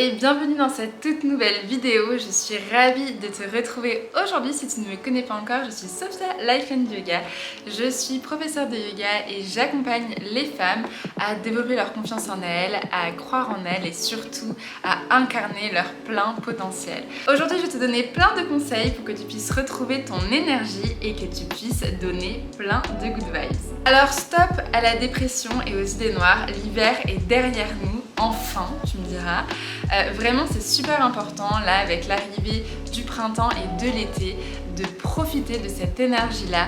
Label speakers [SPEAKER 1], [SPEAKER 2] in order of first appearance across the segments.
[SPEAKER 1] et bienvenue dans cette toute nouvelle vidéo. Je suis ravie de te retrouver aujourd'hui. Si tu ne me connais pas encore, je suis Sophia Life and Yoga. Je suis professeure de yoga et j'accompagne les femmes à développer leur confiance en elles, à croire en elles et surtout à incarner leur plein potentiel. Aujourd'hui, je vais te donner plein de conseils pour que tu puisses retrouver ton énergie et que tu puisses donner plein de good vibes. Alors stop à la dépression et aux idées noires, l'hiver est derrière nous, enfin tu me diras. Vraiment c'est super important là avec l'arrivée du printemps et de l'été de profiter de cette énergie là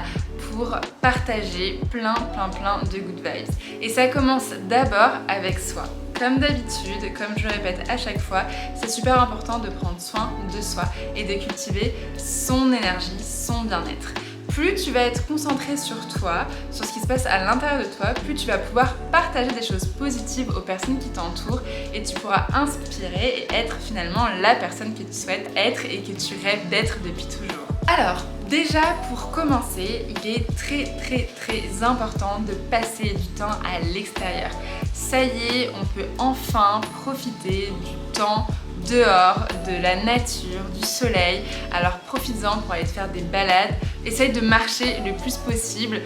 [SPEAKER 1] pour partager plein de good vibes. Et ça commence d'abord avec soi. Comme d'habitude, comme je le répète à chaque fois, c'est super important de prendre soin de soi et de cultiver son énergie, son bien-être. Plus tu vas être concentré sur toi, sur ce qui se passe à l'intérieur de toi, plus tu vas pouvoir partager des choses positives aux personnes qui t'entourent et tu pourras inspirer et être finalement la personne que tu souhaites être et que tu rêves d'être depuis toujours. Alors, déjà pour commencer, il est très important de passer du temps à l'extérieur. Ça y est, on peut enfin profiter du temps dehors, de la nature, du soleil. Alors profites-en pour aller te faire des balades. Essaye de marcher le plus possible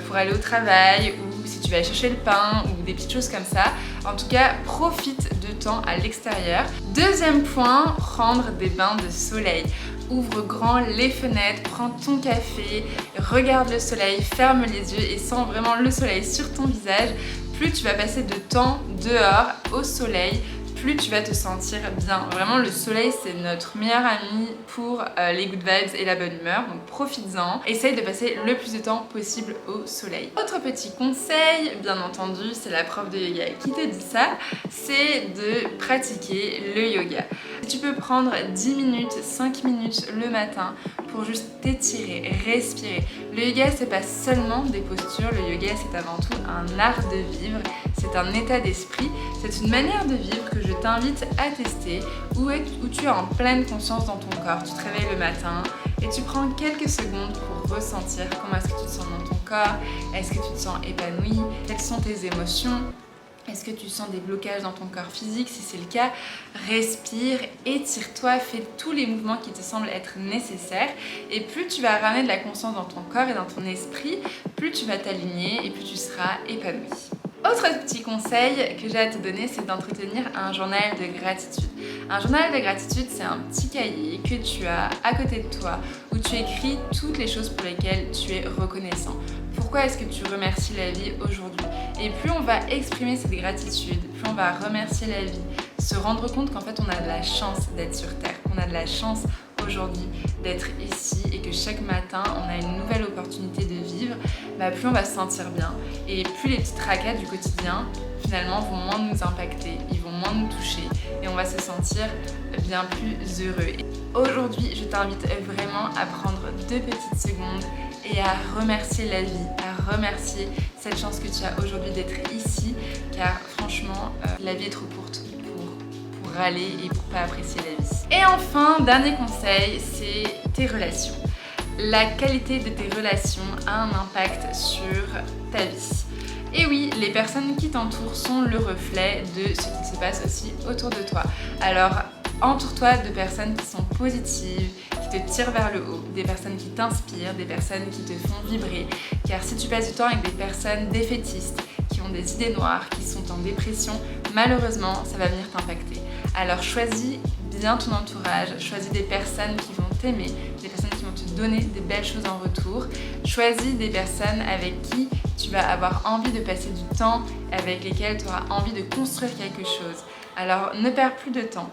[SPEAKER 1] pour aller au travail ou si tu vas aller chercher le pain ou des petites choses comme ça. En tout cas, profite de temps à l'extérieur. Deuxième point, prendre des bains de soleil. Ouvre grand les fenêtres, prends ton café, regarde le soleil, ferme les yeux et sens vraiment le soleil sur ton visage. Plus tu vas passer de temps dehors au soleil, plus tu vas te sentir bien. Vraiment, le soleil, c'est notre meilleur ami pour les good vibes et la bonne humeur. Donc, profites-en. Essaye de passer le plus de temps possible au soleil. Autre petit conseil, bien entendu, c'est la prof de yoga qui te dit ça, c'est de pratiquer le yoga. Tu peux prendre 10 minutes, 5 minutes le matin pour juste t'étirer, respirer. Le yoga, c'est pas seulement des postures. Le yoga, c'est avant tout un art de vivre. C'est un état d'esprit. C'est une manière de vivre que je t'invite à tester où tu es en pleine conscience dans ton corps. Tu te réveilles le matin et tu prends quelques secondes pour ressentir comment est-ce que tu te sens dans ton corps. Est-ce que tu te sens épanoui? Quelles sont tes émotions? Est-ce que tu sens des blocages dans ton corps physique? Si c'est le cas, respire, étire-toi, fais tous les mouvements qui te semblent être nécessaires. Et plus tu vas ramener de la conscience dans ton corps et dans ton esprit, plus tu vas t'aligner et plus tu seras épanoui. Autre petit conseil que j'ai à te donner, c'est d'entretenir un journal de gratitude. Un journal de gratitude, c'est un petit cahier que tu as à côté de toi où tu écris toutes les choses pour lesquelles tu es reconnaissant. Pourquoi est-ce que tu remercies la vie aujourd'hui? Et plus on va exprimer cette gratitude, plus on va remercier la vie, se rendre compte qu'en fait on a de la chance d'être sur Terre, qu'on a de la chance aujourd'hui d'être ici et que chaque matin on a une nouvelle opportunité de vivre, plus on va se sentir bien et plus les petits tracas du quotidien finalement vont moins nous impacter, ils vont moins nous toucher et on va se sentir bien plus heureux. Aujourd'hui, je t'invite vraiment à prendre 2 petites secondes et à remercier la vie, à remercier cette chance que tu as aujourd'hui d'être ici, car franchement, la vie est trop courte pour râler et pour pas apprécier la vie. Et enfin, dernier conseil, c'est tes relations. La qualité de tes relations a un impact sur ta vie. Et oui, les personnes qui t'entourent sont le reflet de ce qui se passe aussi autour de toi. Alors, entoure-toi de personnes qui sont positives, qui te tirent vers le haut, des personnes qui t'inspirent, des personnes qui te font vibrer. Car si tu passes du temps avec des personnes défaitistes, qui ont des idées noires, qui sont en dépression, malheureusement, ça va venir t'impacter. Alors choisis bien ton entourage, choisis des personnes qui vont t'aimer, des personnes qui vont te donner des belles choses en retour. Choisis des personnes avec qui tu vas avoir envie de passer du temps, avec lesquelles tu auras envie de construire quelque chose. Alors ne perds plus de temps.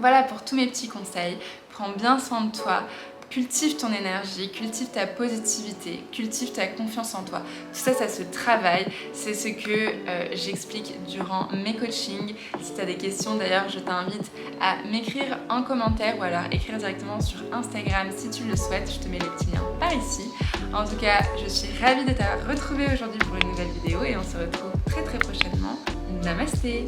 [SPEAKER 1] Voilà pour tous mes petits conseils. Prends bien soin de toi. Cultive ton énergie, cultive ta positivité, cultive ta confiance en toi. Tout ça, ça se travaille. C'est ce que j'explique durant mes coachings. Si tu as des questions, d'ailleurs, je t'invite à m'écrire en commentaire ou alors écrire directement sur Instagram si tu le souhaites. Je te mets les petits liens par ici. En tout cas, je suis ravie de t'avoir retrouvée aujourd'hui pour une nouvelle vidéo et on se retrouve très prochainement. Namasté!